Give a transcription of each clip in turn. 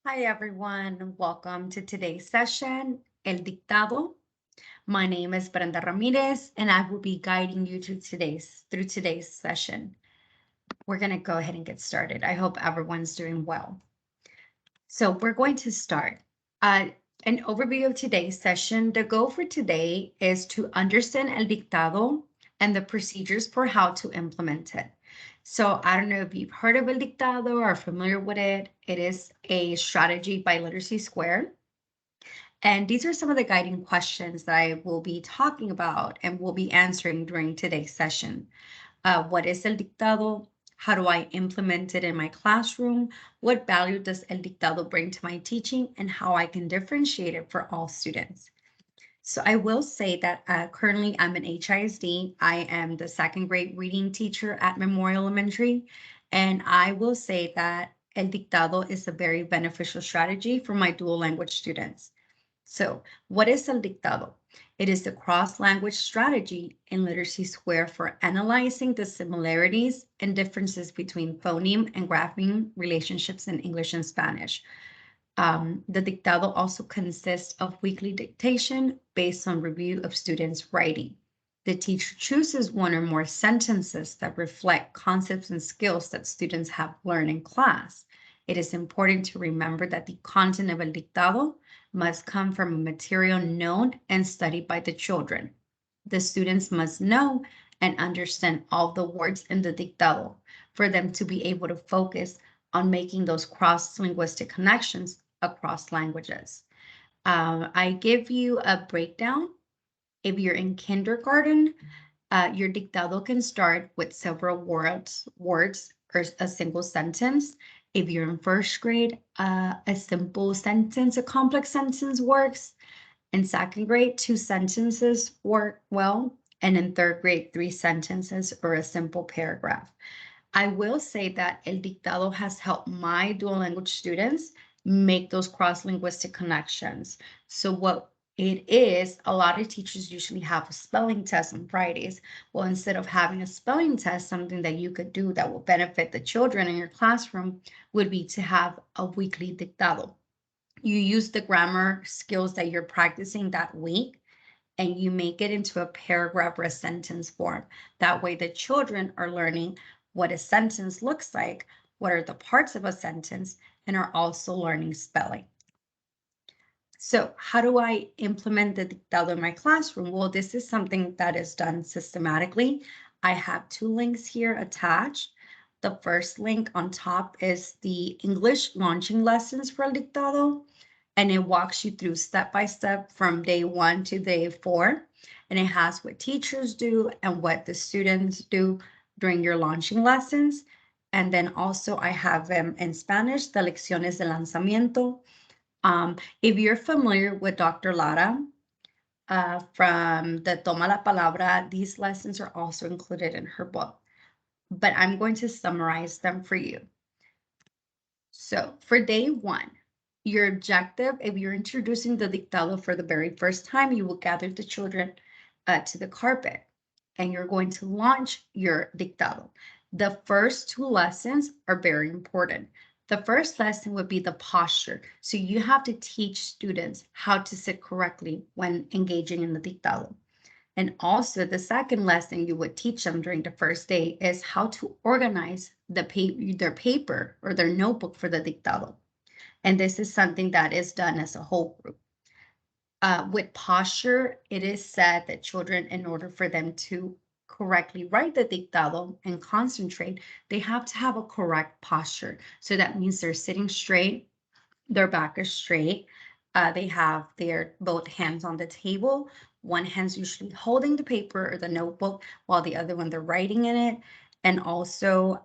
Hi, everyone. Welcome to today's session, El Dictado. My name is Brenda Ramirez, and I will be guiding you through today's session. We're going to go ahead and get started. I hope everyone's doing well. So we're going to start. Uh, an overview of today's session. The goal for today is to understand El Dictado and the procedures for how to implement it. So I don't know if you've heard of El Dictado or are familiar with it. It is a strategy by Literacy Square. And these are some of the guiding questions that I will be talking about and will be answering during today's session. What is El Dictado? How do I implement it in my classroom? What value does El Dictado bring to my teaching and how I can differentiate it for all students? So I will say that currently I'm an HISD. I am the second grade reading teacher at Memorial Elementary. And I will say that El Dictado is a very beneficial strategy for my dual language students. So what is El Dictado? It is the cross-language strategy in Literacy Square for analyzing the similarities and differences between phoneme and grapheme relationships in English and Spanish. The Dictado also consists of weekly dictation based on review of students' writing. The teacher chooses one or more sentences that reflect concepts and skills that students have learned in class. It is important to remember that the content of El Dictado must come from a material known and studied by the children. The students must know and understand all the words in the Dictado for them to be able to focus on making those cross-linguistic connections across languages. I give you a breakdown. If you're in kindergarten, your dictado can start with several words or a single sentence. If you're in first grade, a simple sentence, a complex sentence works. In second grade, two sentences work well. And in third grade, three sentences or a simple paragraph. I will say that El Dictado has helped my dual language students make those cross-linguistic connections. So what it is, a lot of teachers usually have a spelling test on Fridays. Well, instead of having a spelling test, something that you could do that will benefit the children in your classroom would be to have a weekly dictado. You use the grammar skills that you're practicing that week and you make it into a paragraph or a sentence form. That way the children are learning what a sentence looks like, what are the parts of a sentence, and are also learning spelling. So how do I implement the dictado in my classroom? Well, this is something that is done systematically. I have two links here attached. The first link on top is the English launching lessons for El Dictado, and it walks you through step by step from day 1 to day 4. And it has what teachers do and what the students do during your launching lessons. And then also I have them in Spanish, the lecciones de lanzamiento. If you're familiar with Dr. Lara from the Toma la Palabra, these lessons are also included in her book, but I'm going to summarize them for you. So for day 1, your objective, if you're introducing the dictado for the very first time, you will gather the children to the carpet and you're going to launch your dictado. The first 2 lessons are very important. The first lesson would be the posture. So you have to teach students how to sit correctly when engaging in the dictado. And also the second lesson you would teach them during the first day is how to organize their paper or their notebook for the dictado. And this is something that is done as a whole group. With posture, it is said that children, in order for them to correctly write the dictado and concentrate, they have to have a correct posture. So that means they're sitting straight, their back is straight. They have their both hands on the table. One hand's usually holding the paper or the notebook while the other one they're writing in it. And also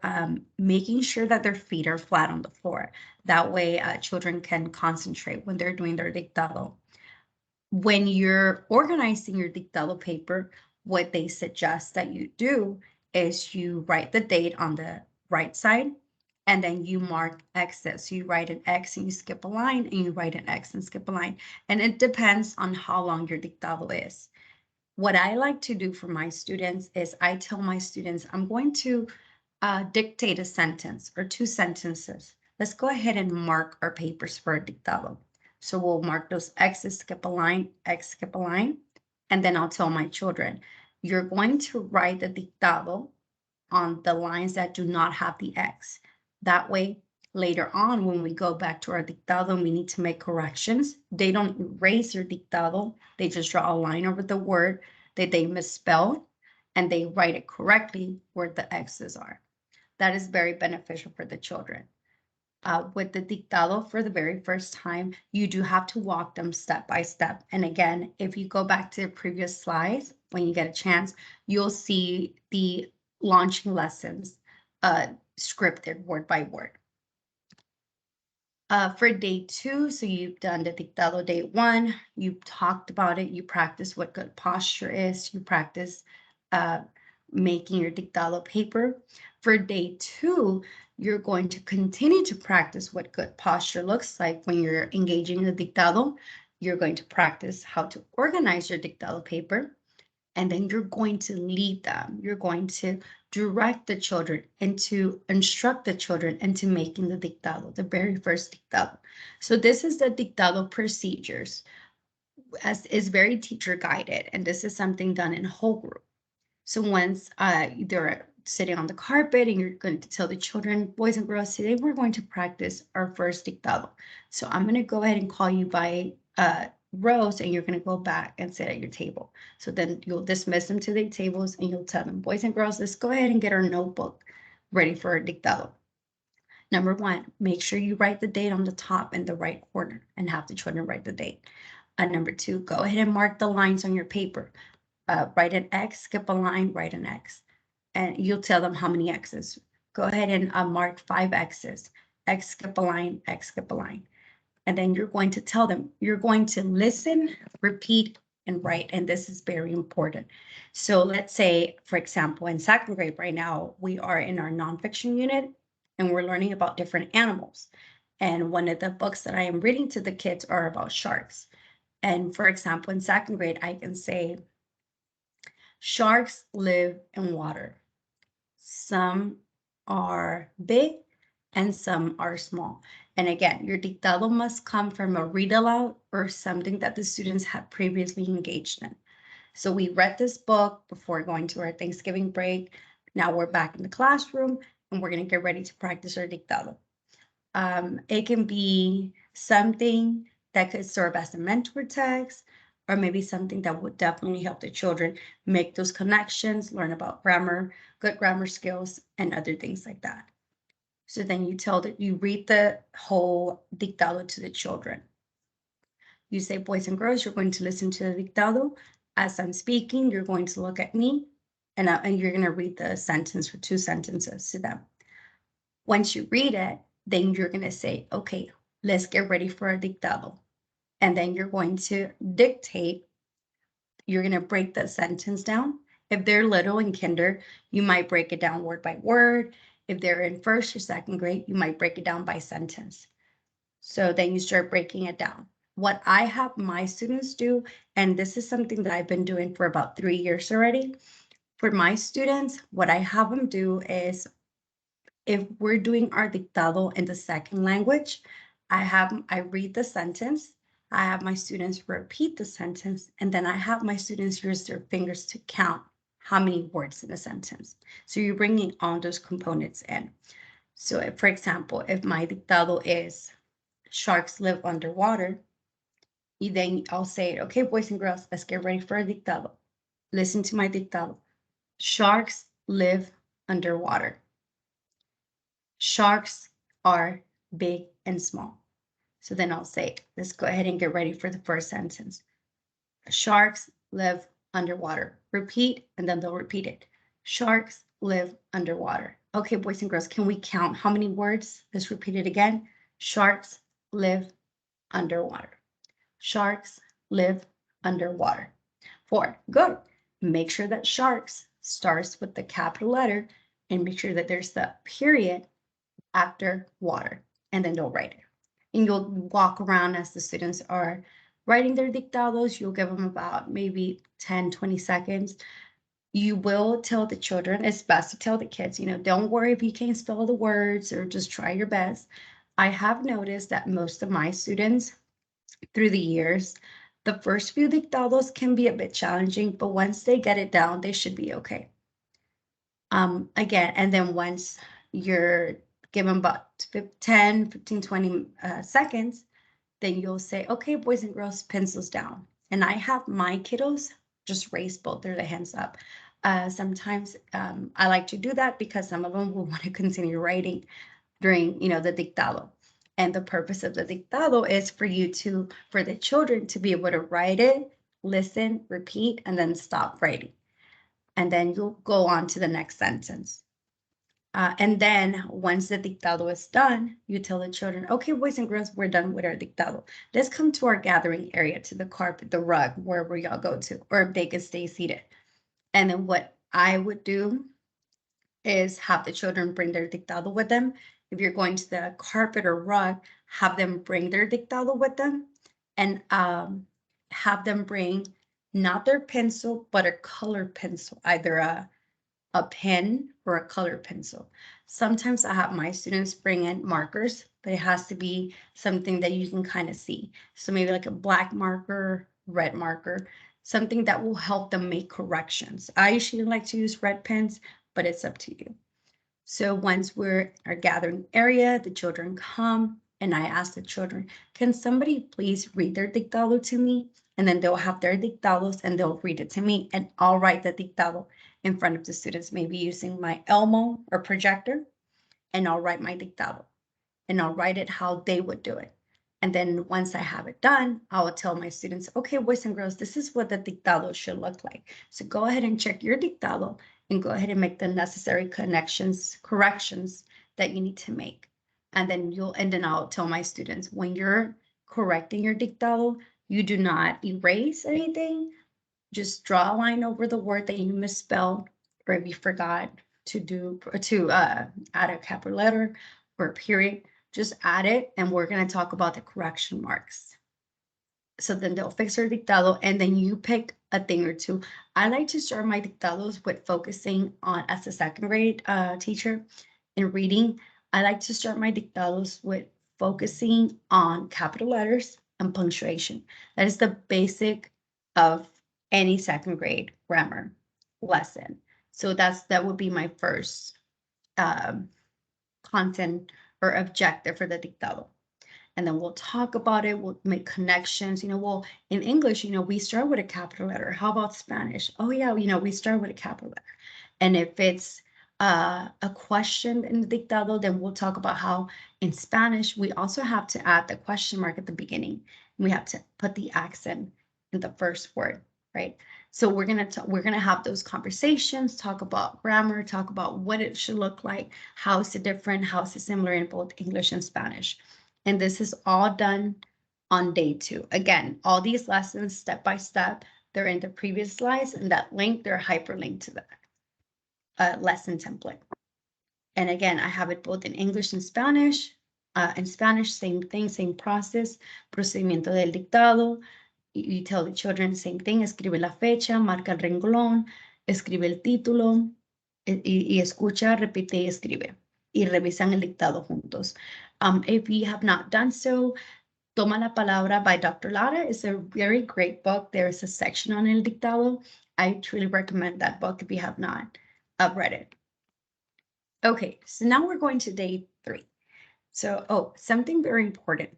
making sure that their feet are flat on the floor. That way children can concentrate when they're doing their dictado. When you're organizing your dictado paper, what they suggest that you do is you write the date on the right side and then you mark X's. So you write an X and you skip a line and you write an X and skip a line. And it depends on how long your dictado is. What I like to do for my students is I tell my students, I'm going to dictate a sentence or 2 sentences. Let's go ahead and mark our papers for a dictado. So we'll mark those X's, skip a line, X, skip a line. And then I'll tell my children, you're going to write the dictado on the lines that do not have the X. That way, later on, when we go back to our dictado and we need to make corrections, they don't erase their dictado. They just draw a line over the word that they misspelled and they write it correctly where the X's are. That is very beneficial for the children. With the dictado for the very first time, you do have to walk them step by step. And again, if you go back to the previous slides, when you get a chance, you'll see the launching lessons scripted word by word. For day 2, so you've done the dictado day 1, you've talked about it, you practice what good posture is, you practice making your dictado paper. For day 2, you're going to continue to practice what good posture looks like when you're engaging in the dictado. You're going to practice how to organize your dictado paper, and then you're going to lead them. You're going to direct the children and to instruct the children into making the dictado, the very first dictado. So this is the dictado procedures, as is very teacher guided, and this is something done in whole group. So once they're sitting on the carpet and you're going to tell the children, boys and girls, today we're going to practice our first dictado. So I'm going to go ahead and call you by rows, and you're going to go back and sit at your table. So then you'll dismiss them to their tables and you'll tell them, boys and girls, let's go ahead and get our notebook ready for our dictado. Number 1, make sure you write the date on the top in the right corner and have the children write the date. Number 2, go ahead and mark the lines on your paper. Write an X, skip a line, write an X. And you'll tell them how many X's. Go ahead and mark 5 X's. X, skip a line, X, skip a line. And then you're going to tell them, you're going to listen, repeat, and write. And this is very important. So let's say, for example, in 2nd grade right now, we are in our nonfiction unit and we're learning about different animals. And one of the books that I am reading to the kids are about sharks. And for example, in 2nd grade, I can say, sharks live in water. Some are big and some are small. And again, your dictado must come from a read aloud or something that the students had previously engaged in. So we read this book before going to our Thanksgiving break. Now we're back in the classroom and we're going to get ready to practice our dictado. It can be something that could serve as a mentor text, or maybe something that would definitely help the children make those connections, learn about grammar, good grammar skills, and other things like that. So then you read the whole dictado to the children. You say, boys and girls, you're going to listen to the dictado. As I'm speaking, you're going to look at me, and you're going to read the sentence or 2 sentences to them. Once you read it, then you're going to say, okay, let's get ready for a dictado. And then you're going to dictate. You're going to break the sentence down. If they're little in kinder, you might break it down word by word. If they're in 1st or 2nd grade, you might break it down by sentence. So then you start breaking it down. What I have my students do, and this is something that I've been doing for about 3 years already. For my students, what I have them do is, if we're doing our dictado in the 2nd language, I read the sentence, I have my students repeat the sentence, and then I have my students use their fingers to count how many words in a sentence. So you're bringing all those components in. So if, for example, if my dictado is sharks live underwater, then I'll say, okay, boys and girls, let's get ready for a dictado. Listen to my dictado. Sharks live underwater. Sharks are big and small. So then I'll say, let's go ahead and get ready for the first sentence. Sharks live underwater. Repeat, and then they'll repeat it. Sharks live underwater. Okay, boys and girls, can we count how many words? Let's repeat it again. Sharks live underwater. Sharks live underwater. 4, good. Make sure that sharks starts with the capital letter and make sure that there's the period after water, and then they'll write it. And you'll walk around as the students are writing their dictados. You'll give them about maybe 10, 20 seconds. You will tell the children, it's best to tell the kids, don't worry if you can't spell the words, or just try your best. I have noticed that most of my students through the years, the first few dictados can be a bit challenging, but once they get it down, they should be okay. Again, and then once you're given about 10, 15, 20 seconds, then you'll say, okay, boys and girls, pencils down. And I have my kiddos just raise both their hands up. Sometimes I like to do that because some of them will want to continue writing during, the dictado. And the purpose of the dictado is for the children to be able to write it, listen, repeat, and then stop writing. And then you'll go on to the next sentence. And then once the dictado is done, you tell the children, okay, boys and girls, we're done with our dictado. Let's come to our gathering area, to the carpet, the rug, wherever y'all go to, or if they can stay seated. And then what I would do is have the children bring their dictado with them. If you're going to the carpet or rug, have them bring their dictado with them, and have them bring not their pencil, but a colored pencil, either a pen or a colored pencil. Sometimes I have my students bring in markers, but it has to be something that you can kind of see. So maybe like a black marker, red marker, something that will help them make corrections. I usually like to use red pens, but it's up to you. So once we're in our gathering area, the children come and I ask the children, can somebody please read their dictado to me? And then they'll have their dictados and they'll read it to me, and I'll write the dictado in front of the students, maybe using my Elmo or projector, and I'll write my dictado and I'll write it how they would do it. And then once I have it done, I will tell my students, okay, boys and girls, this is what the dictado should look like. So go ahead and check your dictado and go ahead and make the necessary corrections that you need to make. And then I'll tell my students, when you're correcting your dictado, you do not erase anything. Just draw a line over the word that you misspelled, or if you forgot to add a capital letter or a period, just add it, and we're going to talk about the correction marks. So then they'll fix their dictado, and then you pick a thing or two. I like to start my dictados with focusing on, as a second grade teacher in reading, I like to start my dictados with focusing on capital letters and punctuation. That is the basic of any second grade grammar lesson. So that would be my first content or objective for the dictado. And then we'll talk about it. We'll make connections. In English, we start with a capital letter. How about Spanish? Oh yeah, we start with a capital letter. And if it's a question in the dictado, then we'll talk about how in Spanish, we also have to add the question mark at the beginning. We have to put the accent in the first word, right? So we're gonna have those conversations, talk about grammar, talk about what it should look like, how is it different, how is it similar in both English and Spanish. And this is all done on day 2. Again, all these lessons, step by step, they're in the previous slides, and that link, they're hyperlinked to the lesson template. And again, I have it both in English and Spanish. In Spanish, same thing, same process, procedimiento del dictado. You tell the children the same thing, escribe la fecha, marca el renglón, escribe el título, y escucha, repite y escribe. Y revisan el dictado juntos. If you have not done so, Toma la Palabra by Dr. Lara is a very great book. There is a section on El Dictado. I truly recommend that book if you have not read it. Okay, so now we're going to day 3. So, something very important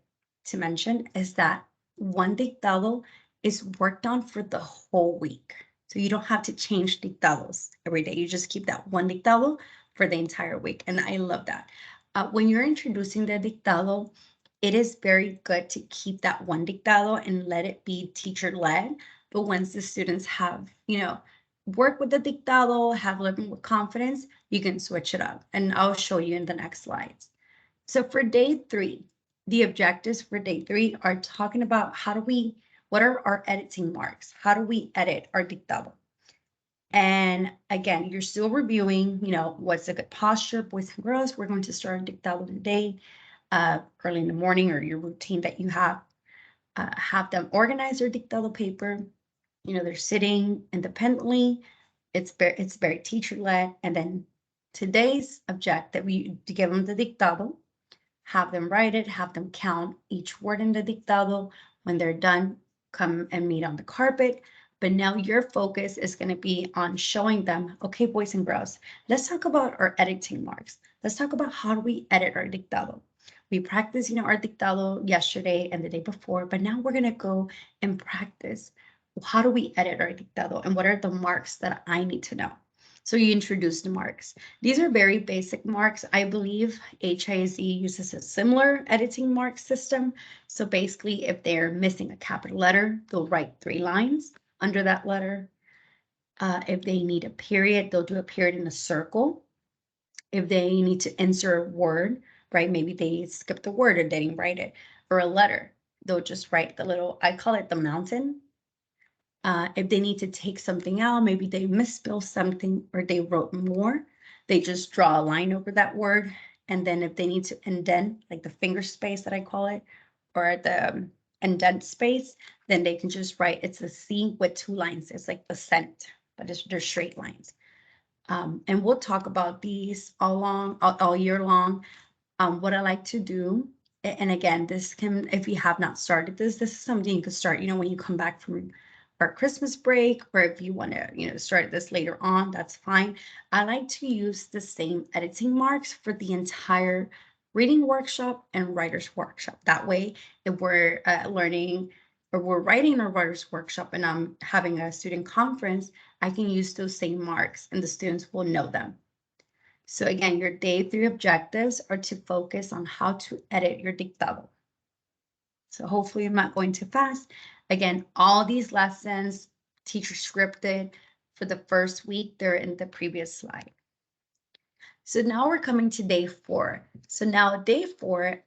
to mention is that one dictado is worked on for the whole week. So you don't have to change dictados every day. You just keep that one dictado for the entire week. And I love that. When you're introducing the dictado, it is very good to keep that one dictado and let it be teacher-led. But once the students have, work with the dictado, have a little bit more confidence, you can switch it up. And I'll show you in the next slides. So for day 3, the objectives for day 3 are talking about what are our editing marks? How do we edit our dictado? And again, you're still reviewing, what's a good posture, boys and girls. We're going to start dictado today, early in the morning, or your routine that you have. Have them organize their dictado paper. They're sitting independently. It's very teacher-led. And then today's objective, to give them the dictado, have them write it, have them count each word in the dictado. When they're done, come and meet on the carpet. But now your focus is going to be on showing them, okay, boys and girls, let's talk about our editing marks. Let's talk about how do we edit our dictado. We practiced, our dictado yesterday and the day before, but now we're going to go and practice how do we edit our dictado and what are the marks that I need to know. So you introduce the marks. These are very basic marks. I believe HISE uses a similar editing mark system. So basically, if they're missing a capital letter, they'll write 3 lines under that letter. If they need a period, they'll do a period in a circle. If they need to insert a word, right? Maybe they skipped the word or they didn't write it, or a letter, they'll just write the little, I call it the mountain. If they need to take something out, maybe they misspelled something or they wrote more, they just draw a line over that word. And then if they need to indent, like the finger space that I call it, or the indent space, then they can just write, it's a C with 2 lines. It's like the cent, but they're straight lines. And we'll talk about these all year long. What I like to do, and again, this can, if you have not started this is something you could start, when you come back from our Christmas break, or if you want to, start this later on, that's fine. I like to use the same editing marks for the entire reading workshop and writer's workshop. That way, if we're learning or we're writing a writer's workshop and I'm having a student conference, I can use those same marks and the students will know them. So again, your day 3 objectives are to focus on how to edit your dictado. So hopefully I'm not going too fast. Again, all these lessons, teacher scripted for the first week, they're in the previous slide. So now we're coming to day 4. So now day 4,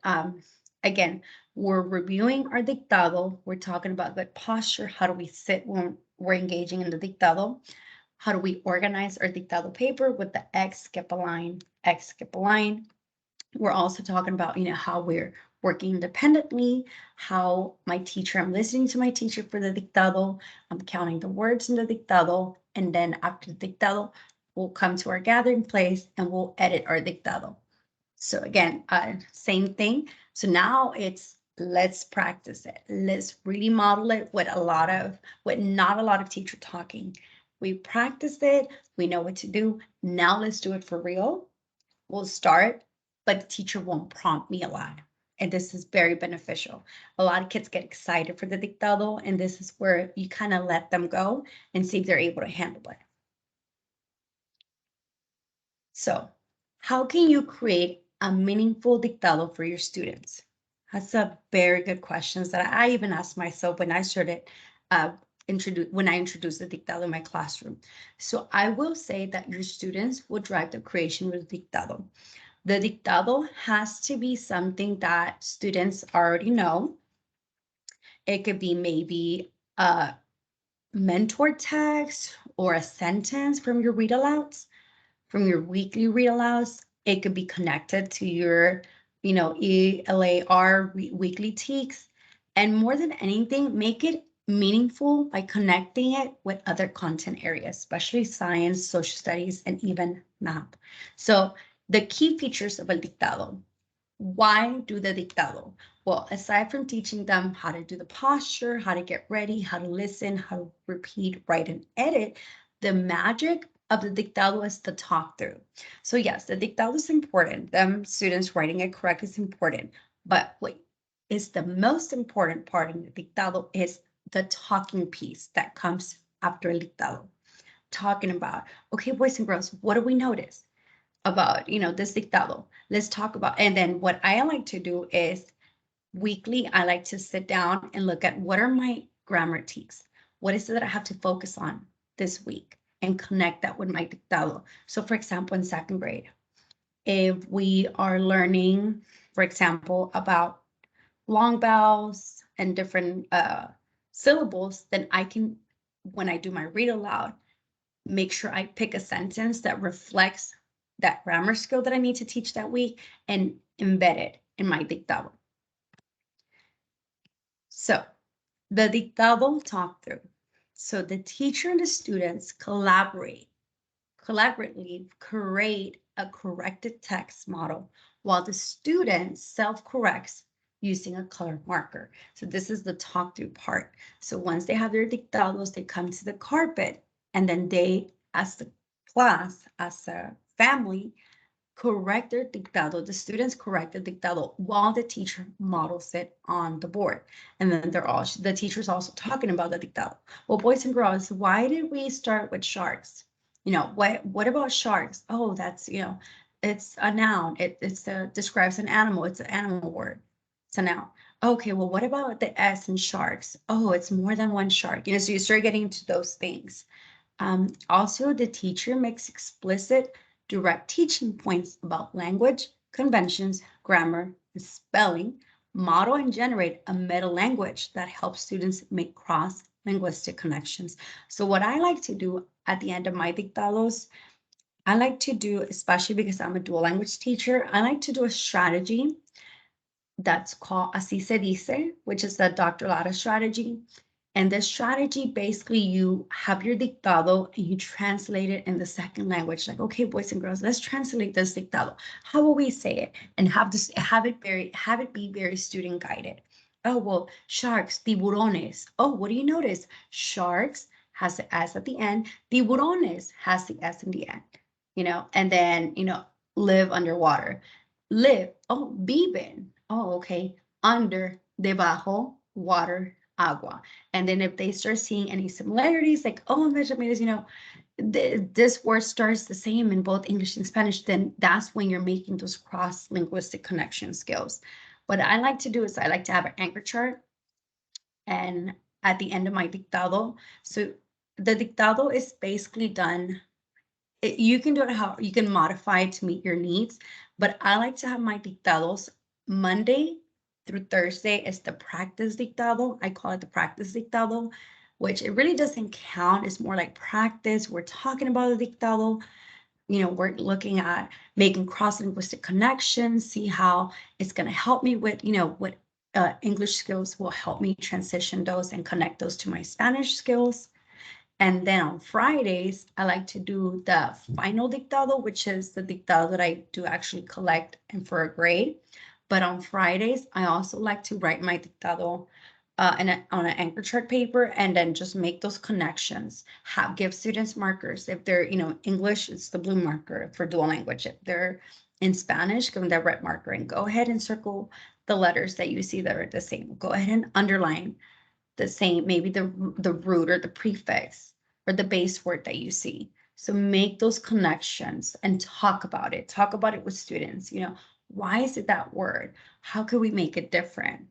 again, we're reviewing our dictado. We're talking about good posture. How do we sit when we're engaging in the dictado? How do we organize our dictado paper with the X, skip a line, X, skip a line? We're also talking about, how we're working independently, how I'm listening to my teacher for the dictado, I'm counting the words in the dictado, and then after the dictado, we'll come to our gathering place and we'll edit our dictado. So again, same thing. So now it's, let's practice it. Let's really model it with not a lot of teacher talking. We practiced it. We know what to do. Now let's do it for real. We'll start, but the teacher won't prompt me a lot. And this is very beneficial. A lot of kids get excited for the dictado, and this is where you kind of let them go and see if they're able to handle it. So how can you create a meaningful dictado for your students? That's a very good question that I even asked myself when I started when I introduced the dictado in my classroom. So I will say that your students will drive the creation of the dictado. The dictado has to be something that students already know. It could be maybe a mentor text or a sentence from your read alouds, from your weekly read alouds. It could be connected to your, ELAR weekly TEKS. And more than anything, make it meaningful by connecting it with other content areas, especially science, social studies, and even math. So the key features of a dictado. Why do the dictado? Well, aside from teaching them how to do the posture, how to get ready, how to listen, how to repeat, write, and edit, the magic of the dictado is the talk through. So yes, the dictado is important. Them students writing it correct is important. But what is the most important part in the dictado is the talking piece that comes after a dictado. Talking about, okay, boys and girls, what do we notice about, this dictado? Let's talk about, and then what I like to do is weekly, I like to sit down and look at what are my grammar TEKS? What is it that I have to focus on this week and connect that with my dictado? So for example, in 2nd grade, if we are learning, for example, about long vowels and different syllables, then I can, when I do my read aloud, make sure I pick a sentence that reflects that grammar skill that I need to teach that week and embed it in my dictado. So the dictado talk through. So the teacher and the students collaborate collaboratively create a corrected text model while the student self-corrects using a color marker. So this is the talk through part. So once they have their dictados, they come to the carpet, and then they, as the class, as a family, correct their dictado. The students correct the dictado while the teacher models it on the board. And then the teacher's also talking about the dictado. Well, boys and girls, why did we start with sharks? What about sharks? Oh, that's, it's a noun. It's describes an animal. It's an animal word. It's a noun. Okay, well, what about the S in sharks? Oh, it's more than one shark. So you start getting into those things. Also, the teacher makes explicit direct teaching points about language, conventions, grammar, and spelling, model and generate a meta language that helps students make cross-linguistic connections. So what I like to do at the end of my dictados, I like to do, especially because I'm a dual language teacher, I like to do a strategy that's called Así se dice, which is the Dr. Lara strategy. And this strategy, basically, you have your dictado and you translate it in the second language. Like, okay, boys and girls, let's translate this dictado. How will we say it? And have it be very student guided. Oh, well, sharks, tiburones. Oh, what do you notice? Sharks has the S at the end. Tiburones has the S in the end. And then, live underwater. Live. Oh, Beeman. Oh, okay. Under, debajo, water, agua. And then if they start seeing any similarities, like, oh, Ramirez, this word starts the same in both English and Spanish, then that's when you're making those cross-linguistic connection skills. What I like to do is I like to have an anchor chart, and at the end of my dictado, so the dictado is basically done. You can do it how you can modify it to meet your needs, but I like to have my dictados Monday through Thursday is the practice dictado. I call it the practice dictado, which it really doesn't count. It's more like practice. We're talking about the dictado. We're looking at making cross-linguistic connections, see how it's going to help me with, what English skills will help me transition those and connect those to my Spanish skills. And then on Fridays, I like to do the final dictado, which is the dictado that I do actually collect and for a grade. But on Fridays, I also like to write my dictado on an anchor chart paper and then just make those connections. Give students markers. If they're, English, it's the blue marker for dual language. If they're in Spanish, give them that red marker and go ahead and circle the letters that you see that are the same. Go ahead and underline the same, maybe the root or the prefix or the base word that you see. So make those connections and talk about it. Talk about it with students. Why is it that word? How could we make it different?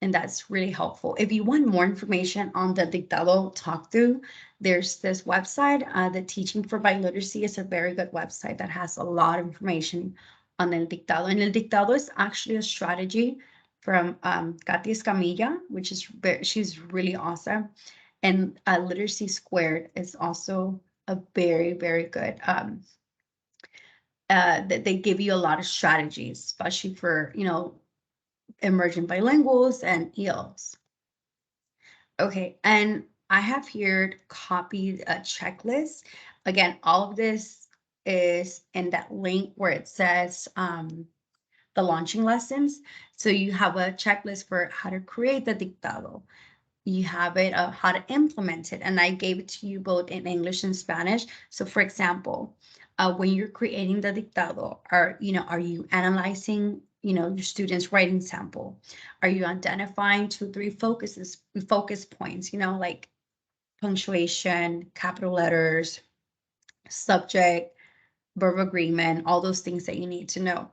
And that's really helpful. If you want more information on the Dictado talk through, there's this website. The Teaching for Biliteracy is a very good website that has a lot of information on El Dictado. And El Dictado is actually a strategy from Katia Escamilla, which is she's really awesome. And Literacy Squared is also a very, very good. That they give you a lot of strategies, especially for emerging bilinguals and ELs. Okay, and I have here copied a checklist. Again, all of this is in that link where it says the launching lessons. So you have a checklist for how to create the dictado. You have it how to implement it, and I gave it to you both in English and Spanish. So for example, when you're creating the dictado, are you analyzing your students' writing sample? Are you identifying 2-3 focus points, like punctuation, capital letters, subject, verb agreement, all those things that you need to know,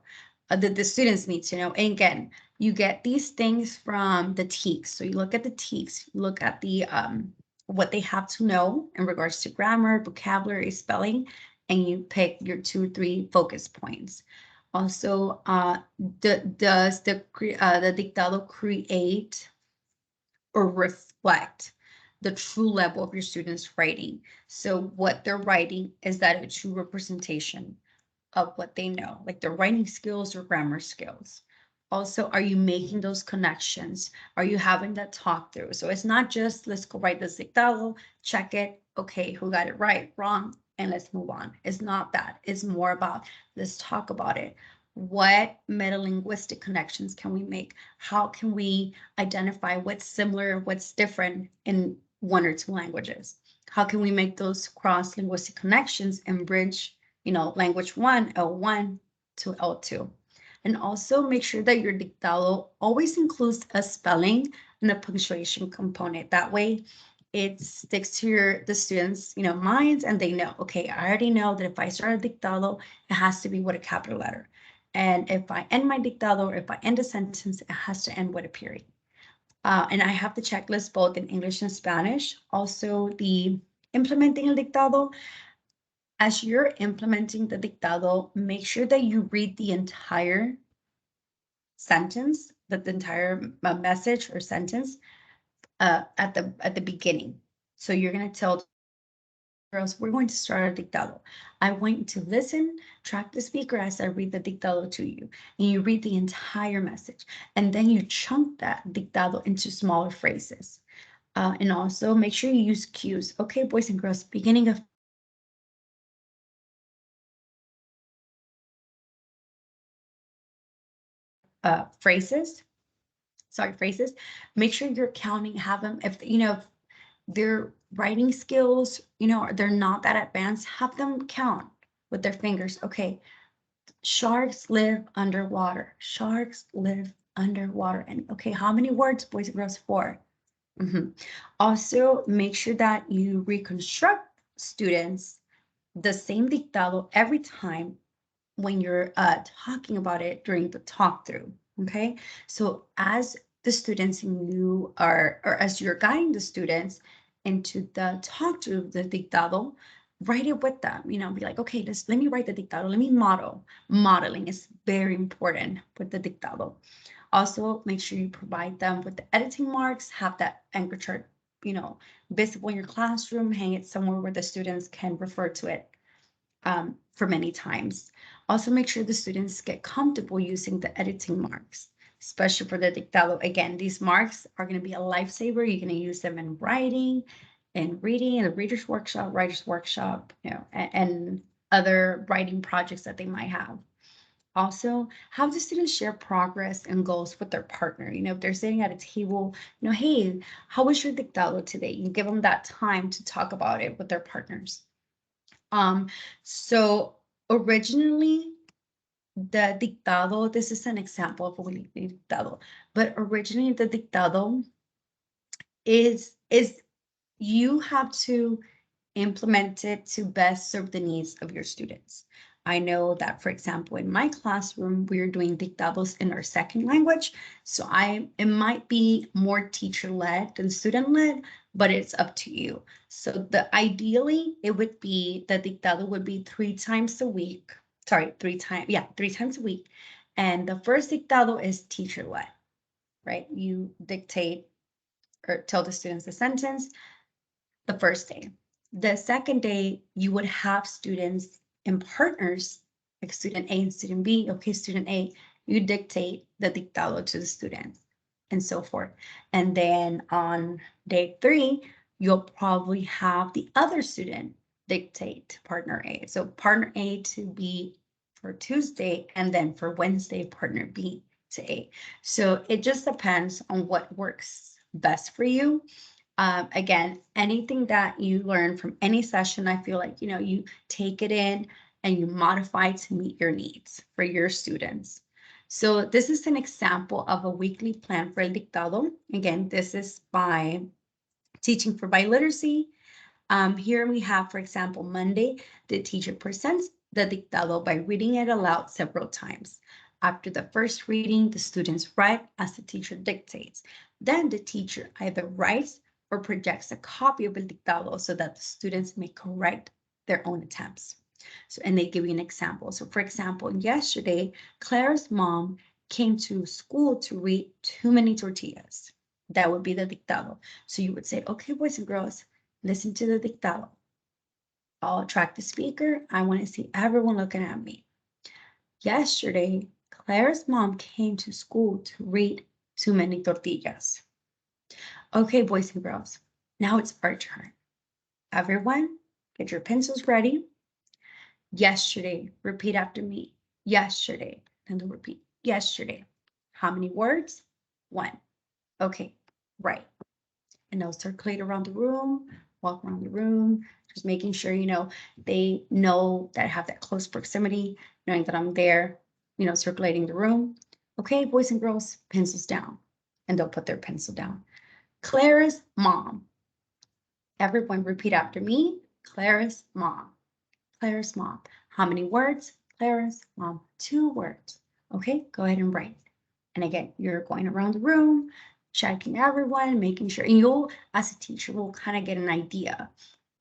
that the students need to know. And again, you get these things from the TEKS. So you look at the TEKS, you look at the what they have to know in regards to grammar, vocabulary, spelling, and you pick your 2-3 focus points. Also, does the dictado create or reflect the true level of your students' writing? So what they're writing, is that a true representation of what they know, like their writing skills or grammar skills? Also, are you making those connections? Are you having that talk through? So it's not just, let's go write this dictado, check it. Okay, who got it right, wrong? and let's move on. It's not that. It's more about, let's talk about it. What metalinguistic connections can we make? How can we identify what's similar, what's different in one or two languages? How can we make those cross-linguistic connections and bridge, language 1, L1 to L2? And also make sure that your dictado always includes a spelling and a punctuation component. That way, it sticks to the students' minds, and they know, okay, I already know that if I start a dictado, it has to be with a capital letter. And if I end my dictado, or if I end a sentence, it has to end with a period. And I have the checklist both in English and Spanish. Also, the implementing el dictado. As you're implementing the dictado, make sure that you read the entire sentence, the entire message or sentence at the beginning. So you're going to tell girls, we're going to start a dictado. I want you to listen, track the speaker as I read the dictado to you. And you read the entire message. And then you chunk that dictado into smaller phrases. And also make sure you use cues. Okay, boys and girls, beginning of phrases. Make sure you're counting, have them, if their writing skills, they're not that advanced, have them count with their fingers. Okay, sharks live underwater. Sharks live underwater. And okay, how many words, boys and girls? 4. Also, make sure that you reconstruct, students, the same dictado every time when you're talking about it during the talk through. Okay, so as the students you are, or as you're guiding the students into the talk through the dictado, write it with them. Be like, okay, let me write the dictado. Let me model. Modeling is very important with the dictado. Also, make sure you provide them with the editing marks. Have that anchor chart, visible in your classroom. Hang it somewhere where the students can refer to it for many times. Also, make sure the students get comfortable using the editing marks, especially for the dictado. Again, these marks are going to be a lifesaver. You're going to use them in writing and reading, in the reader's workshop, writer's workshop, and other writing projects that they might have. Also, have the students share progress and goals with their partner. If they're sitting at a table, hey, how was your dictado today? You give them that time to talk about it with their partners. So originally, the dictado, this is an example of a dictado, but originally the dictado is you have to implement it to best serve the needs of your students. I know that, for example, in my classroom, we're doing dictados in our second language. So it might be more teacher-led than student-led, but it's up to you. So ideally, it would be, the dictado would be 3 times a week. Sorry, 3 times a week. And the first dictado is teacher-led, right? You dictate or tell the students the sentence the first day. The second day, you would have students and partners, like student A and student B. Okay, student A, you dictate the dictado to the students, and so forth. And then on day 3, you'll probably have the other student dictate to partner A. So partner A to B for Tuesday, and then for Wednesday, partner B to A. So it just depends on what works best for you. Again, anything that you learn from any session, I feel like, you take it in and you modify to meet your needs for your students. So this is an example of a weekly plan for El Dictado. Again, this is by Teaching for Biliteracy. Here we have, for example, Monday, the teacher presents the dictado by reading it aloud several times. After the first reading, the students write as the teacher dictates. Then the teacher either writes or projects a copy of El Dictado so that the students may correct their own attempts. So, and they give you an example. So for example, yesterday, Claire's mom came to school to read too many tortillas. That would be the dictado. So you would say, okay, boys and girls, listen to the dictado. I'll track the speaker. I want to see everyone looking at me. Yesterday, Claire's mom came to school to read too many tortillas. Okay, boys and girls, now it's our turn. Everyone, Get your pencils ready. Yesterday, repeat after me. Yesterday, and then repeat. Yesterday. How many words? 1. Okay, right. And they'll circulate around the room, walk around the room, just making sure, they know that I have that close proximity, knowing that I'm there, circulating the room. Okay, boys and girls, pencils down. And they'll put their pencil down. Clara's mom. Everyone repeat after me. Clara's mom. Clara's mom. How many words? Clara's mom. 2 words. Okay, go ahead and write. And again, you're going around the room, checking everyone, making sure, and you'll, as a teacher, will kind of get an idea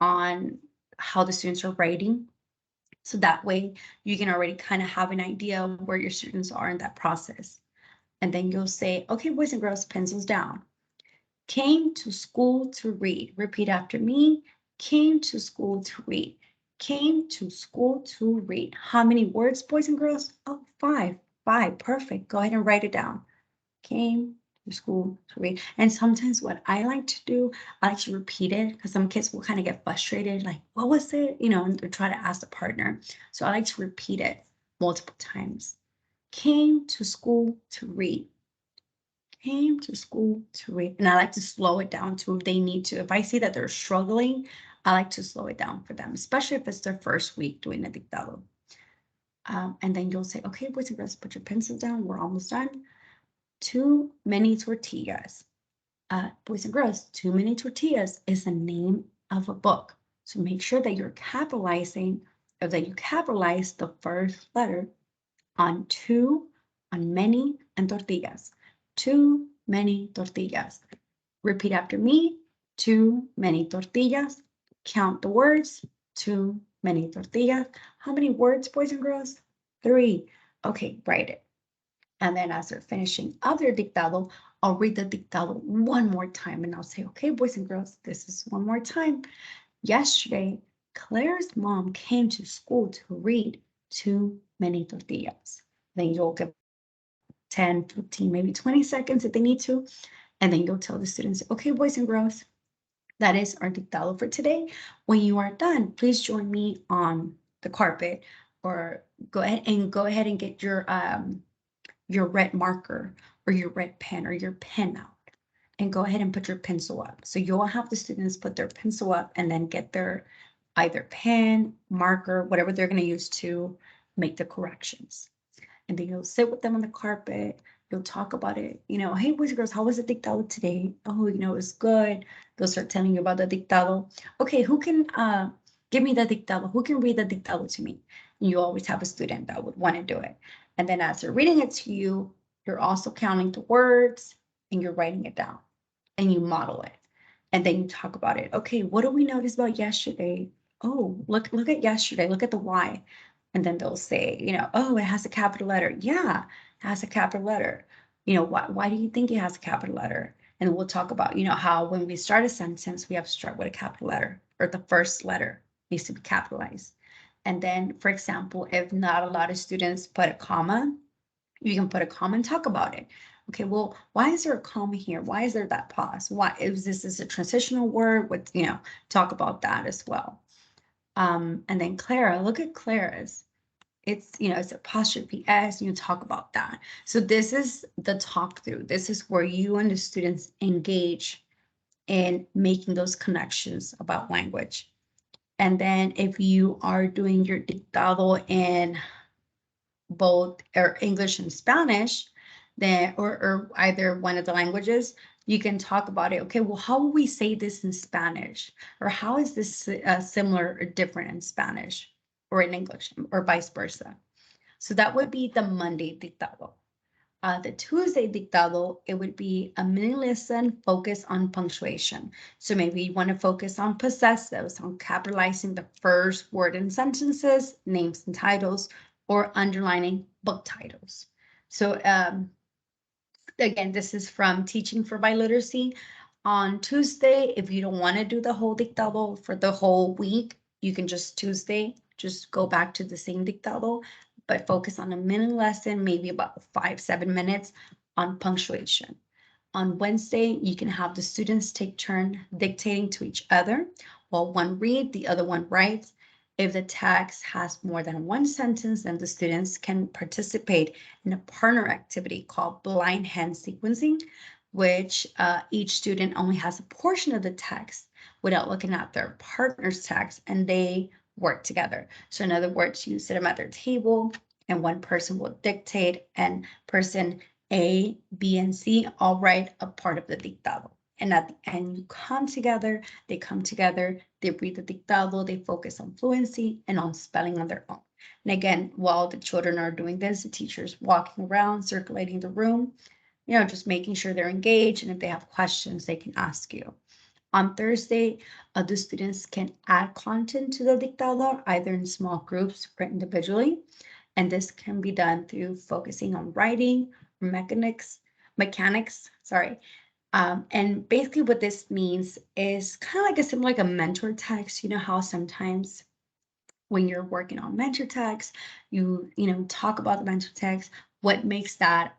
on how the students are writing. So that way you can already kind of have an idea of where your students are in that process. And then you'll say, okay, boys and girls, pencils down. Came to school to read. Repeat after me. Came to school to read. Came to school to read. How many words, boys and girls? Oh, 5. 5. Perfect. Go ahead and write it down. Came to school to read. And sometimes what I like to do, I like to repeat it because some kids will kind of get frustrated, like, what was it? And they try to ask the partner. So I like to repeat it multiple times. Came to school to read. Came to school to read. And I like to slow it down too if they need to. If I see that they're struggling, I like to slow it down for them, especially if it's their first week doing a dictado. And then you'll say, okay, boys and girls, put your pencils down. We're almost done. Too many tortillas. Boys and girls, Too Many Tortillas is the name of a book. So make sure that you're capitalizing, or that you capitalize the first letter on too, on many, and tortillas. Too many tortillas. Repeat after me. Too many tortillas. Count the words. Too many tortillas. How many words, boys and girls? 3. Okay, write it. And then as they're finishing up their dictado, I'll read the dictado one more time and I'll say, okay, boys and girls, this is one more time. Yesterday, Claire's mom came to school to read Too Many Tortillas. Then you'll give 10, 15, maybe 20 seconds if they need to. And then you'll tell the students, okay, boys and girls, that is our dictado for today. When you are done, please join me on the carpet, or go ahead and get your red marker or your red pen or your pen out, and go ahead and put your pencil up. So you'll have the students put their pencil up and then get their either pen, marker, whatever they're going to use to make the corrections. And then you'll sit with them on the carpet. You'll talk about it. Hey, boys and girls, how was the dictado today? Oh, it was good. They'll start telling you about the dictado. Okay, who can give me the dictado? Who can read the dictado to me? And you always have a student that would want to do it. And then as they're reading it to you, you're also counting the words and you're writing it down and you model it. And then you talk about it. Okay, what do we notice about yesterday? Oh, look at yesterday. Look at the Y. And then they'll say, oh, it has a capital letter. Yeah, it has a capital letter. Why do you think it has a capital letter? And we'll talk about, how when we start a sentence, we have to start with a capital letter, or the first letter needs to be capitalized. And then, for example, if not a lot of students put a comma, you can put a comma and talk about it. Okay, well, why is there a comma here? Why is there that pause? Why is this a transitional word? With, talk about that as well. And then Clara, look at Clara's. It's, it's apostrophe S, talk about that. So this is the talk through. This is where you and the students engage in making those connections about language. And then if you are doing your dictado in both English and Spanish, then or either one of the languages, you can talk about it. Okay, well, how will we say this in Spanish? Or how is this similar or different in Spanish or in English, or vice versa? So that would be the Monday dictado. The Tuesday dictado, it would be a mini lesson focused on punctuation. So maybe you want to focus on possessives, on capitalizing the first word in sentences, names and titles, or underlining book titles. So again, this is from Teaching for Biliteracy. On Tuesday, if you don't want to do the whole dictado for the whole week, you can just Tuesday, just go back to the same dictado, but focus on a mini lesson, maybe about 5-7 minutes on punctuation. On Wednesday, you can have the students take turn dictating to each other, While one reads, the other one writes. If the text has more than one sentence, then the students can participate in a partner activity called blind hand sequencing, which each student only has a portion of the text without looking at their partner's text, and they work together. So in other words, you sit them at their table and one person will dictate, and person A, B, and C all write a part of the dictado. And at the end, you come together, they read the dictado, they focus on fluency and on spelling on their own. And again, while the children are doing this, the teacher's walking around, circulating the room, just making sure they're engaged. And if they have questions, they can ask you. On Thursday, the students can add content to the dictado, either in small groups or individually. And this can be done through focusing on writing, mechanics, and basically what this means is kind of like a mentor text. You know how sometimes when you're working on mentor text, you talk about the mentor text, what makes that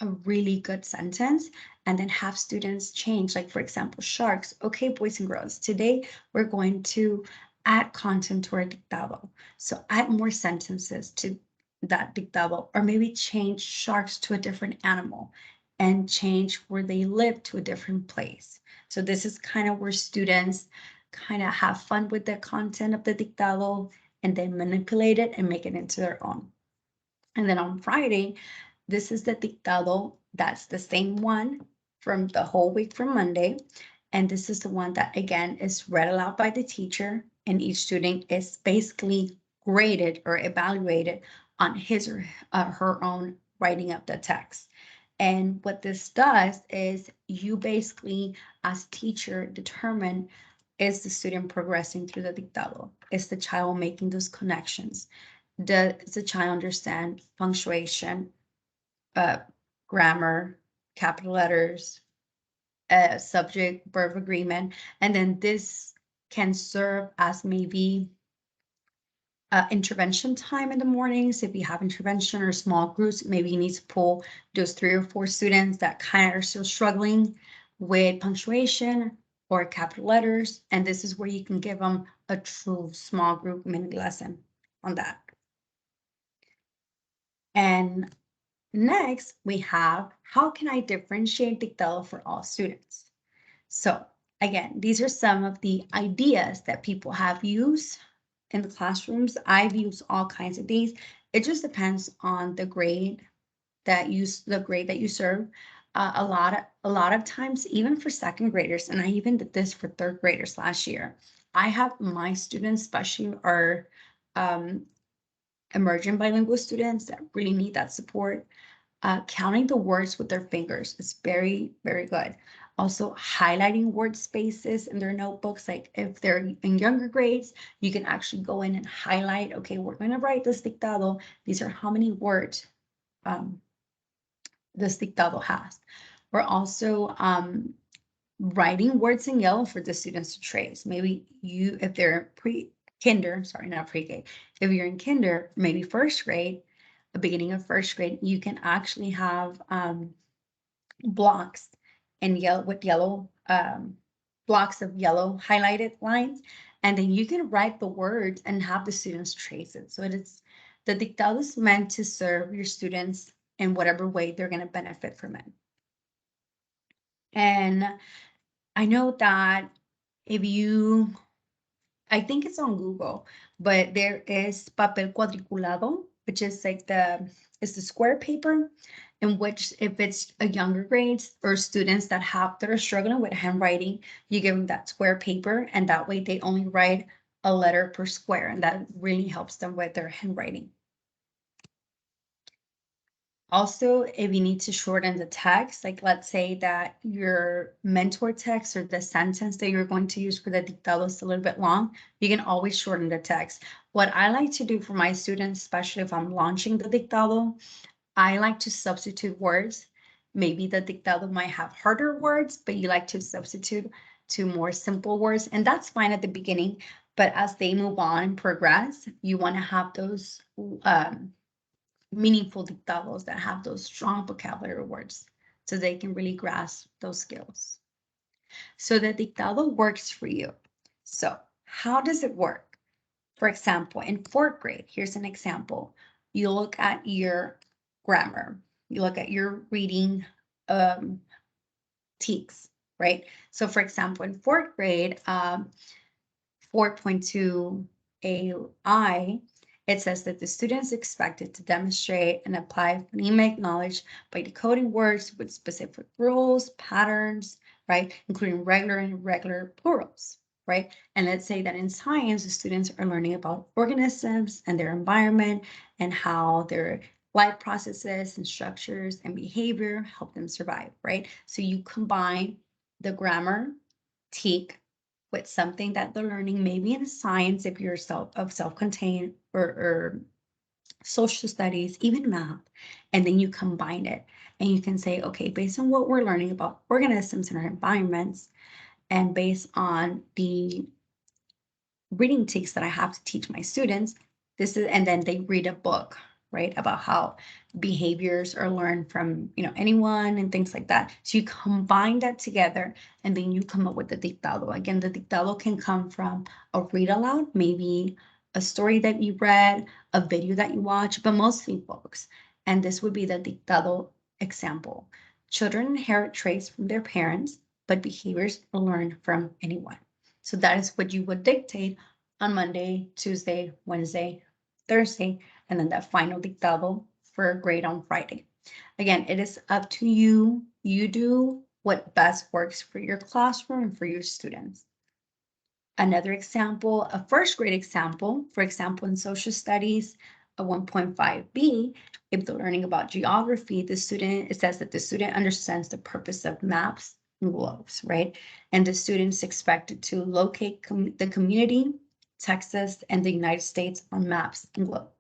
a really good sentence, and then have students change. Like for example, sharks. Okay, boys and girls, today we're going to add content to our dictado. So add more sentences to that dictado, or maybe change sharks to a different animal and change where they live to a different place. So this is kind of where students kind of have fun with the content of the dictado and then manipulate it and make it into their own. And then on Friday, this is the dictado. That's the same one from the whole week from Monday. And this is the one that, again, is read aloud by the teacher. And each student is basically graded or evaluated on his or her own writing of the text. And what this does is you basically, as teacher, determine, is the student progressing through the dictado? Is the child making those connections? Does the child understand punctuation, grammar, capital letters, subject, verb agreement? And then this can serve as maybe intervention time in the mornings. If you have intervention or small groups, maybe you need to pull those 3 or 4 students that kind of are still struggling with punctuation or capital letters. And this is where you can give them a true small group mini lesson on that. And next, we have, how can I differentiate dictado for all students? So again, these are some of the ideas that people have used in the classrooms. I've used all kinds of these. It just depends on the grade that you serve. A lot of times, even for second graders, and I even did this for third graders last year, I have my students, especially our emerging bilingual students that really need that support. Counting the words with their fingers is very, very good. Also, highlighting word spaces in their notebooks. Like if they're in younger grades, you can actually go in and highlight, okay, we're going to write this dictado. These are how many words this dictado has. We're also writing words in yellow for the students to trace. Maybe if they're not pre-K, if you're in kinder, maybe first grade, the beginning of first grade, you can actually have blocks and yellow blocks of yellow highlighted lines, and then you can write the words and have the students trace it. So the dictado is meant to serve your students in whatever way they're going to benefit from it. And I know that I think it's on Google, but there is papel cuadriculado, which is like it's the square paper, in which if it's a younger grades or students that are struggling with handwriting, you give them that square paper, and that way they only write a letter per square, and that really helps them with their handwriting. Also, if you need to shorten the text, like let's say that your mentor text or the sentence that you're going to use for the dictado is a little bit long, you can always shorten the text. What I like to do for my students, especially if I'm launching the dictado, I like to substitute words. Maybe the dictado might have harder words, but you like to substitute to more simple words, and that's fine at the beginning. But as they move on and progress, you want to have those meaningful dictados that have those strong vocabulary words so they can really grasp those skills. So the dictado works for you. So how does it work? For example, in 4th grade, here's an example. You look at your grammar, you look at your reading TEKS, right? So for example, in 4th grade, 4.2 AI, it says that the student is expected to demonstrate and apply phonemic knowledge by decoding words with specific rules, patterns, right? Including regular and irregular plurals, right? And let's say that in science, the students are learning about organisms and their environment and how their life processes and structures and behavior help them survive, right? So you combine the grammar, TEK, with something that they're learning, maybe in science, if you're self-contained, or social studies, even math, and then you combine it and you can say, okay, based on what we're learning about organisms in our environments and based on the reading TEKS that I have to teach my students, and then they read a book, right, about how behaviors are learned from, anyone and things like that. So you combine that together and then you come up with the dictado. Again, the dictado can come from a read aloud, maybe a story that you read, a video that you watch, but mostly books. And this would be the dictado example. Children inherit traits from their parents, but behaviors are learned from anyone. So that is what you would dictate on Monday, Tuesday, Wednesday, Thursday, and then that final dictado for a grade on Friday. Again, it is up to you. You do what best works for your classroom and for your students. Another example, a 1st grade example, for example, in social studies, a 1.5b, if they're learning about geography, it says that the student understands the purpose of maps and globes, right? And the student's expected to locate the community, Texas, and the United States on maps and globes.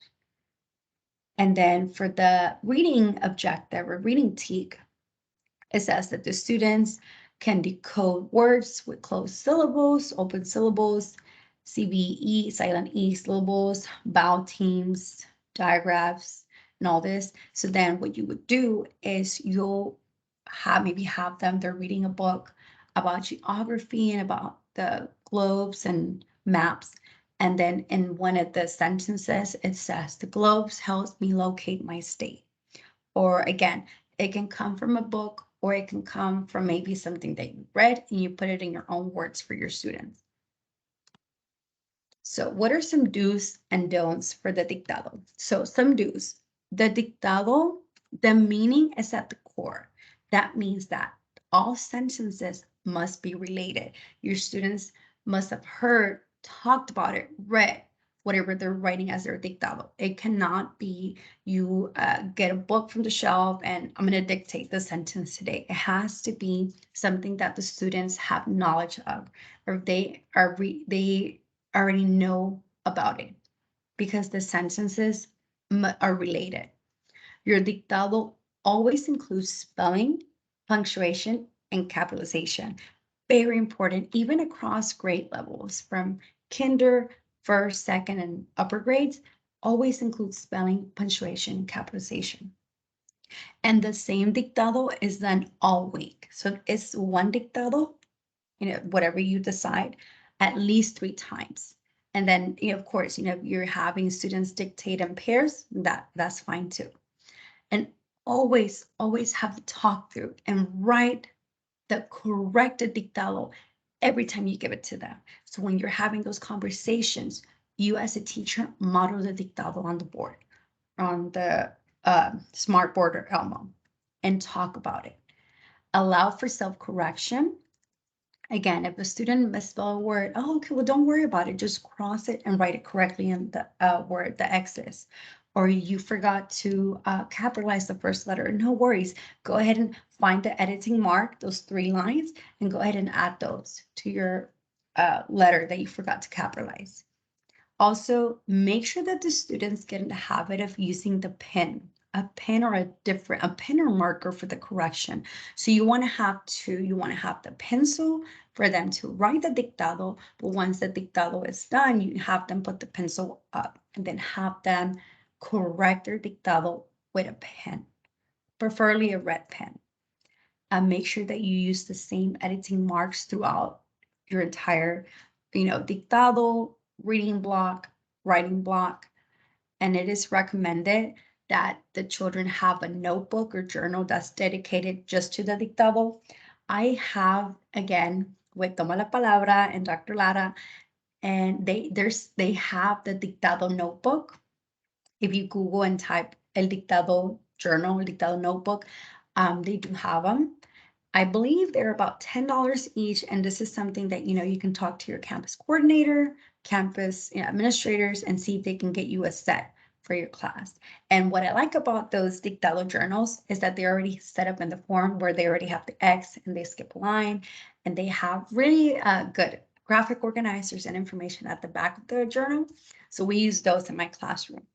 And then for the reading objective or reading TEK, it says that the students can decode words with closed syllables, open syllables, CVE, silent E syllables, vowel teams, digraphs, and all this. So then what you would do is you'll maybe have them, they're reading a book about geography and about the globes and maps. And then in one of the sentences, it says, the globes helps me locate my state. Or again, it can come from a book or it can come from maybe something that you read and you put it in your own words for your students. So what are some do's and don'ts for the dictado? So some do's. The dictado, the meaning is at the core. That means that all sentences must be related. Your students must have heard, talked about it, read whatever they're writing as their dictado. It cannot be you get a book from the shelf and I'm going to dictate the sentence today. It has to be something that the students have knowledge of, or they already know about it, because the sentences are related. Your dictado always includes spelling, punctuation, and capitalization. Very important, even across grade levels, from kinder, 1st, 2nd, and upper grades, always includes spelling, punctuation, and capitalization. And the same dictado is done all week. So it's one dictado, whatever you decide, at least 3 times. And then, of course, if you're having students dictate in pairs, that's fine too. And always have to talk through and write the corrected dictado every time you give it to them. So when you're having those conversations, you as a teacher model the dictado on the board, on the smart board or Elmo, and talk about it. Allow for self-correction. Again, if a student misspell a word, oh, okay, well, don't worry about it. Just cross it and write it correctly in the word, the X's. Or you forgot to capitalize the first letter, no worries. Go ahead and find the editing mark, those 3 lines, and go ahead and add those to your letter that you forgot to capitalize. Also, make sure that the students get in the habit of using the pen, a pen or marker for the correction. So you want to have the pencil for them to write the dictado, but once the dictado is done, you have them put the pencil up and then have them correct their dictado with a pen, preferably a red pen. And make sure that you use the same editing marks throughout your entire dictado, reading block, writing block, and it is recommended that the children have a notebook or journal that's dedicated just to the dictado. I have, again, with Toma la Palabra and Dr. Lara, and they have the dictado notebook. If you Google and type El Dictado journal, El Dictado notebook, they do have them. I believe they're about $10 each, and this is something that you can talk to your campus coordinator, campus administrators, and see if they can get you a set for your class. And what I like about those Dictado journals is that they're already set up in the form where they already have the X and they skip a line, and they have really good graphic organizers and information at the back of the journal. So we use those in my classroom.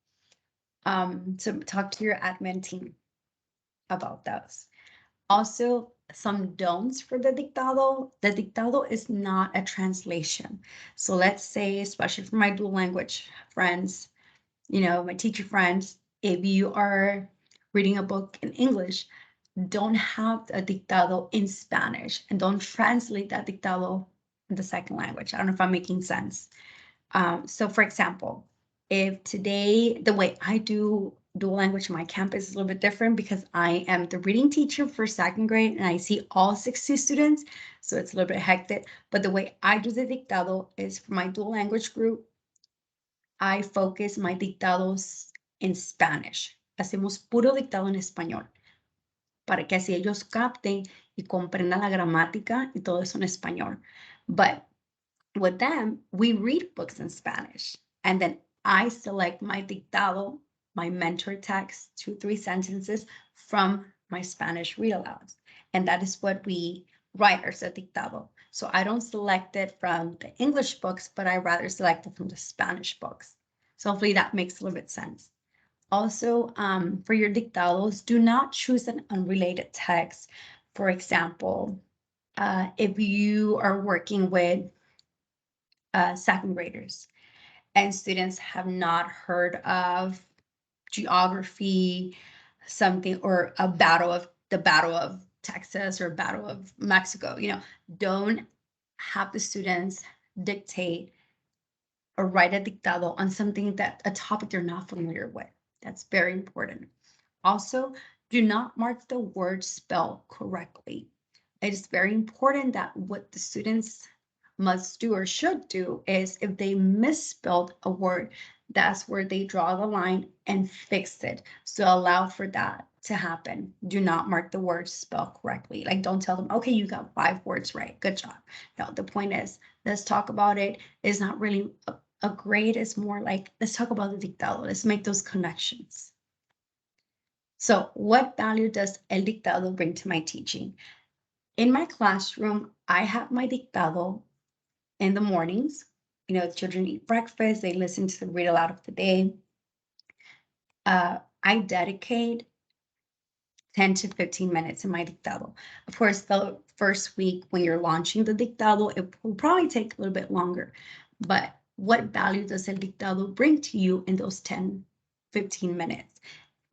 So talk to your admin team about those. Also, some don'ts for the dictado. The dictado is not a translation. So let's say, especially for my dual language friends, my teacher friends, if you are reading a book in English, don't have a dictado in Spanish and don't translate that dictado in the second language. I don't know if I'm making sense. So for example, if today, the way I do dual language in my campus is a little bit different because I am the reading teacher for second grade and I see all 60 students, so it's a little bit hectic. But the way I do the dictado is for my dual language group, I focus my dictados en Spanish. Hacemos puro dictado en español para que así ellos capten y comprendan la gramática y todo eso en español. But with them, we read books in Spanish. And then I select my dictado, my mentor text, 2-3 sentences from my Spanish read alouds. And that is what we write as a dictado. So I don't select it from the English books, but I rather select it from the Spanish books. So hopefully that makes a little bit sense. Also, for your dictados, do not choose an unrelated text. For example, if you are working with second graders and students have not heard of geography, something, or the Battle of Texas or Battle of Mexico, don't have the students dictate or write a dictado on a topic they're not familiar with. That's very important. Also, do not mark the word spelled correctly. It is very important that what the students must do or should do is if they misspelled a word, that's where they draw the line and fix it. So allow for that to happen. Do not mark the words spelled correctly. Like don't tell them, okay, you got 5 words right. Good job. No, the point is, let's talk about it. It's not really a grade. It's more like, let's talk about the dictado. Let's make those connections. So what value does El Dictado bring to my teaching? In my classroom, I have my dictado in the mornings. The children eat breakfast, they listen to the read aloud of the day. I dedicate 10 to 15 minutes in my dictado. Of course, the first week when you're launching the dictado, it will probably take a little bit longer. But what value does El Dictado bring to you in those 10, 15 minutes?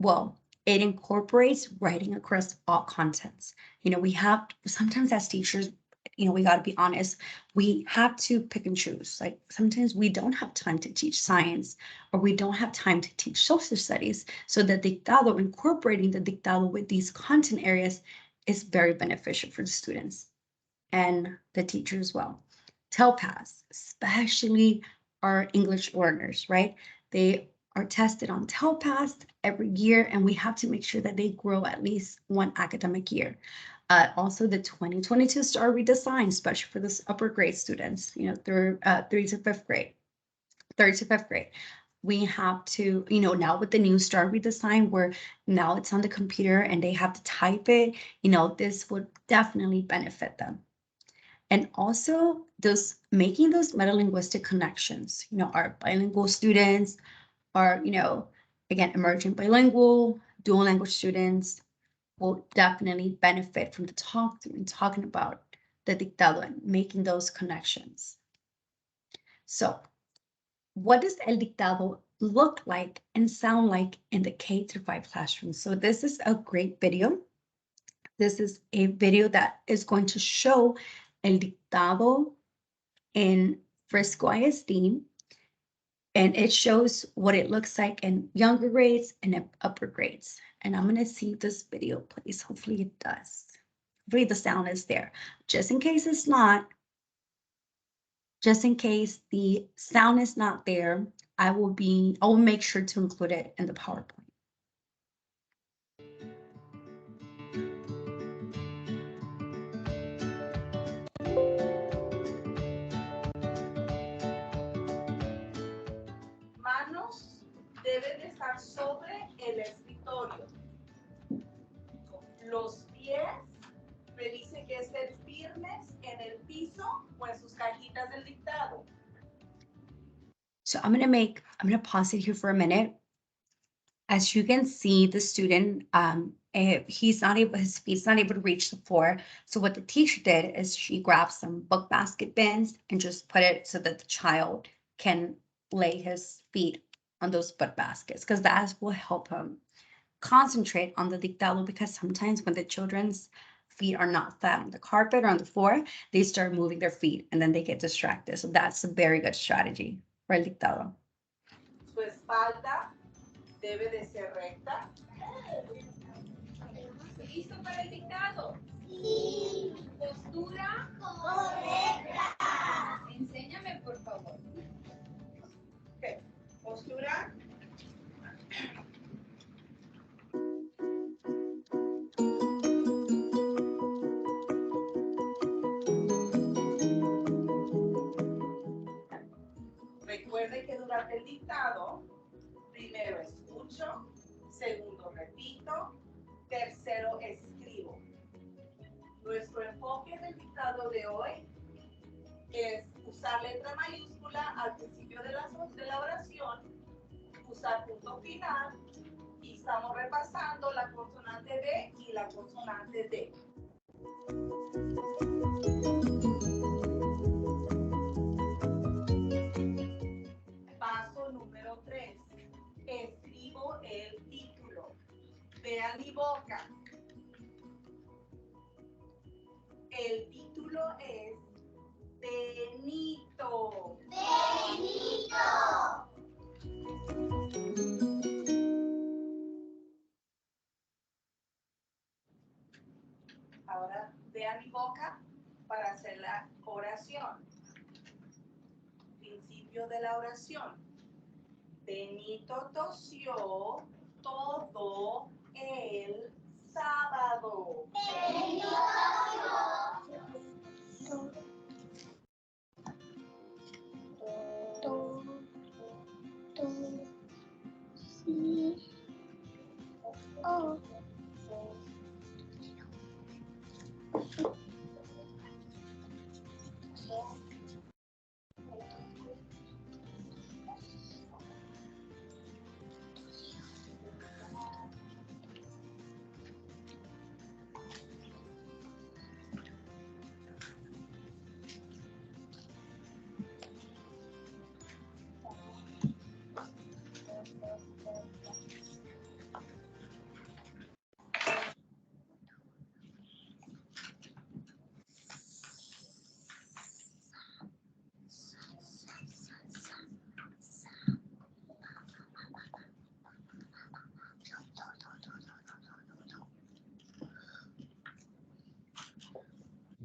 Well, it incorporates writing across all contents. We have, sometimes as teachers, we got to be honest, we have to pick and choose. Like sometimes we don't have time to teach science or we don't have time to teach social studies. So the dictado, incorporating the dictado with these content areas is very beneficial for the students and the teachers as well. TELPAS, especially our English learners, right? They are tested on TELPAS every year, and we have to make sure that they grow at least one academic year. Also, the 2022 STAR redesign, especially for the upper grade students, through 3rd to 5th grade, 3rd to 5th grade. We have to, now with the new STAR redesign, where now it's on the computer and they have to type it, this would definitely benefit them. And also making those metalinguistic connections, our bilingual students are, again, emerging bilingual, dual language students will definitely benefit from the talk and talking about the dictado and making those connections. So what does El Dictado look like and sound like in the K-5 classroom? So this is a great video. This is a video that is going to show El Dictado in for School ISD, and it shows what it looks like in younger grades and in upper grades. And I'm going to see if this video plays. Hopefully it does. Hopefully the sound is there. Just in case it's not, just in case the sound is not there, I will make sure to include it in the PowerPoint. Manos deben de estar sobre el escritorio. Los pies, revise que estén firmes en el piso o en sus cajitas del dictado. So I'm gonna pause it here for a minute. As you can see, the student, his feet's not able to reach the floor. So what the teacher did is she grabbed some book basket bins and just put it so that the child can lay his feet on those book baskets, because that will help him concentrate on the dictado, because sometimes when the children's feet are not flat on the carpet or on the floor, they start moving their feet and then they get distracted. So that's a very good strategy for el dictado. Su espalda debe de ser recta. ¿Listo para el dictado? Sí. Postura correcta. Enséñame, por favor. Okay. Postura. Recuerde que durante el dictado, primero escucho, segundo repito, tercero escribo. Nuestro enfoque del dictado de hoy es usar letra mayúscula al principio de la oración, usar punto final, y estamos repasando la consonante B y la consonante D. Paso número 3. Escribo el título. Vean mi boca. El título es Benito. Benito. Ahora vean mi boca para hacer la oración. Principio de la oración. Benito tosió todo el sábado. Benito tosió.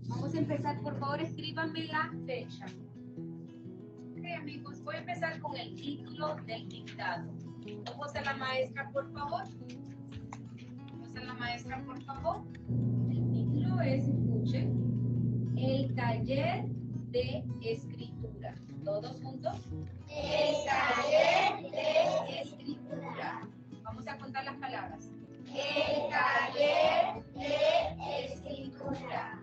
Vamos a empezar, por favor, escríbanme la fecha. Ok, amigos, voy a empezar con el título del dictado. Vamos a la maestra, por favor. Vamos a la maestra, por favor. El título es, escuchen, el taller de escritura. ¿Todos juntos? El taller de escritura. Vamos a contar las palabras. El taller de escritura.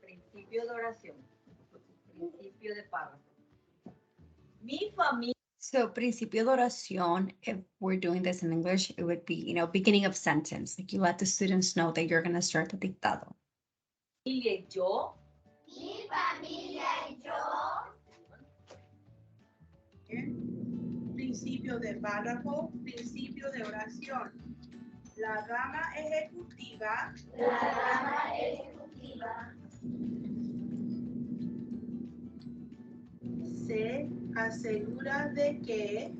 Principio de oración. Principio de párrafo. Mi familia. So principio de oración, if we're doing this in English, it would be, beginning of sentence. Like you let the students know that you're going to start the dictado. Y yo. Mi familia y yo. principio de párrafo, principio de oración. La rama ejecutiva. Se asegura de que.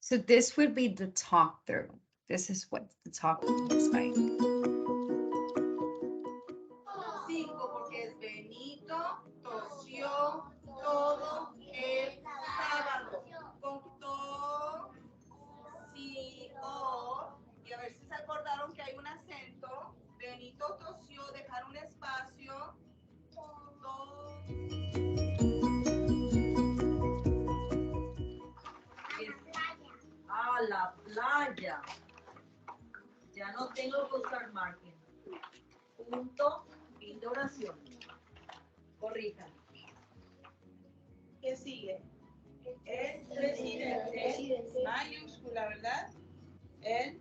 So this would be the talk through. This is what the talk through looks like. 5, porque es Benito tosió todo el sábado. Con to, si, o. Y a ver si se acordaron que hay un acento. Benito tosió, dejar un espacio. A la playa. Ya no tengo que usar margen. Punto, fin de oración. Corrijan. ¿Qué sigue? El presidente. Mayúscula, ¿verdad? El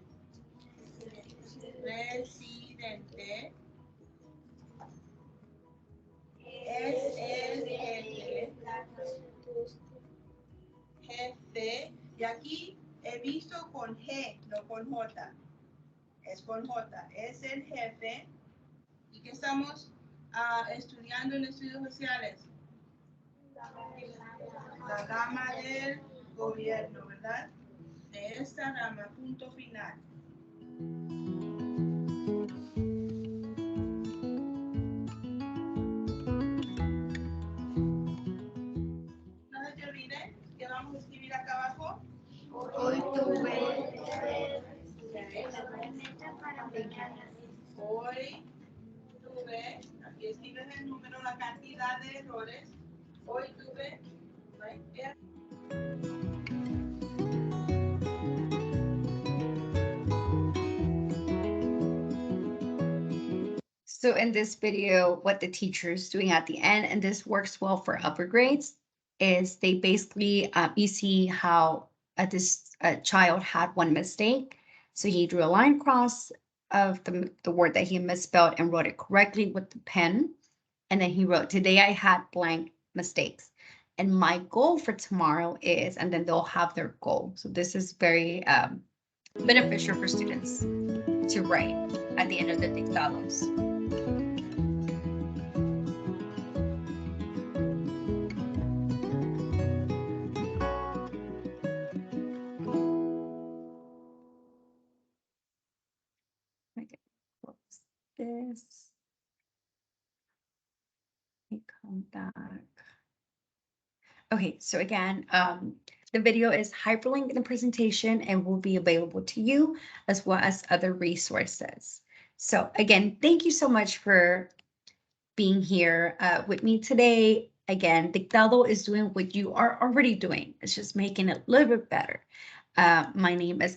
presidente es el jefe. Y aquí he visto con G, no con J. Es con J. Es el jefe. ¿Y qué estamos estudiando en estudios sociales? La rama del gobierno, ¿verdad? De esta rama, punto final. No se te olvide que vamos a escribir acá abajo. Hoy tuve. Aquí escribes el número, la cantidad de errores. Hoy tuve. So in this video, what the teacher is doing at the end, and this works well for upper grades, is they basically, you see how this child had one mistake. So he drew a line across of the word that he misspelled and wrote it correctly with the pen. And then he wrote, today I had blank mistakes. And my goal for tomorrow is, and then they'll have their goal. So this is very beneficial for students to write at the end of the dictados. Okay, close this. Let me come back. Okay, so again, the video is hyperlinked in the presentation and will be available to you as well as other resources. So again, thank you so much for being here with me today. Again, Dictado is doing what you are already doing. It's just making it a little bit better. My name is